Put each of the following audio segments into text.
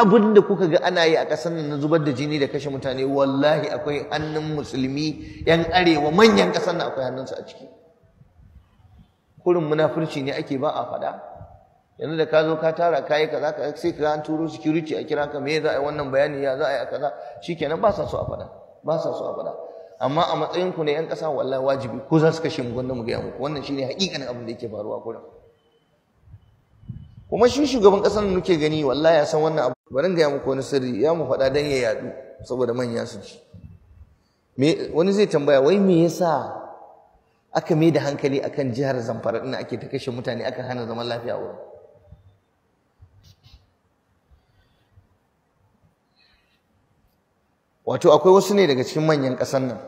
abin da kuka ga ana yi a ƙasar nan na zubar da jini da kashe mutane wallahi akwai hannun musulmi yan arewa manyan ƙasar nan akwai hannunsu a ciki. Kurin munafurci ne ake ba a faɗa. Yanzu da ka zo ka tara kayi kaza ka sai ka an turo security a kira ka me za a yi wannan bayani ya za a yi a kaza shikenan ba sa so a faɗa ba sa so a faɗa. Amma a matsayin ku ne yan ƙasa wallahi wajibi ko za su kashe mu gwanda mu ga muku wannan shine haƙiƙanin abin da yake faruwa kurin. Kuma shi shugaban ƙasar da muke gani wallahi ya san wannan abu. Bari in ga muku wani sirri ya mu faɗa dan ya yadu saboda manya su ci. Wani zai tambaya wai me yasa aka mai da hankali akan jihar Zamfara din ake ta kashe mutane aka hana zaman lafiya wurin. Wato akwai wasu ne daga cikin manyan ƙasar nan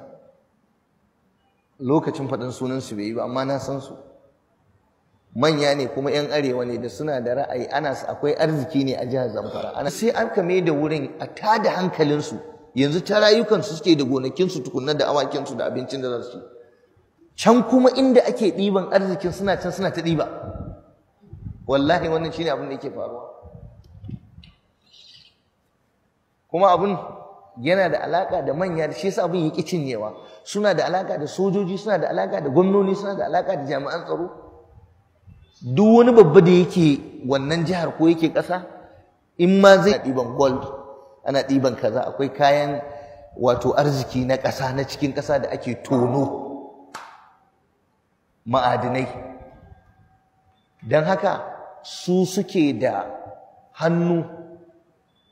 lokacin faɗin sunan su bai yi ba amma na san su manya ne kuma yan arewa ne da suna da ra'ayi akwai arziki ne a jihar Zamfara sai aka mai da wurin a tada hankalin su yanzu ta rayukan su suke da gonakin su tukunna da awakin su da abincin da za su ci can kuma inda ake ɗiban arzikin suna can suna ta ɗiba wallahi wannan shine abin da yake faruwa kuma abin yana da alaka da manya da shi yasa abin yake cinyewa suna da alaka da sojoji suna da alaka da gwamnoni suna da alaka da jami'an tsaro duk wani babba da yake wannan jihar ko yake ƙasa in ma zai ɗiban gold ana ɗiban kaza akwai kayan wato arziki na ƙasa na cikin ƙasa da ake tono ma'adinai don haka su suke da hannu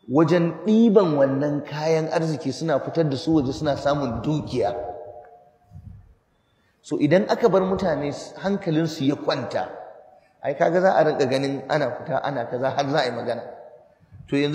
wajen ɗiban wannan kayan arziki suna fitar da su waje suna samun dukiya so idan aka bar mutane hankalinsu ya kwanta ai kaga za a rinka ganin ana fita ana kaza har za a yi magana to yanzu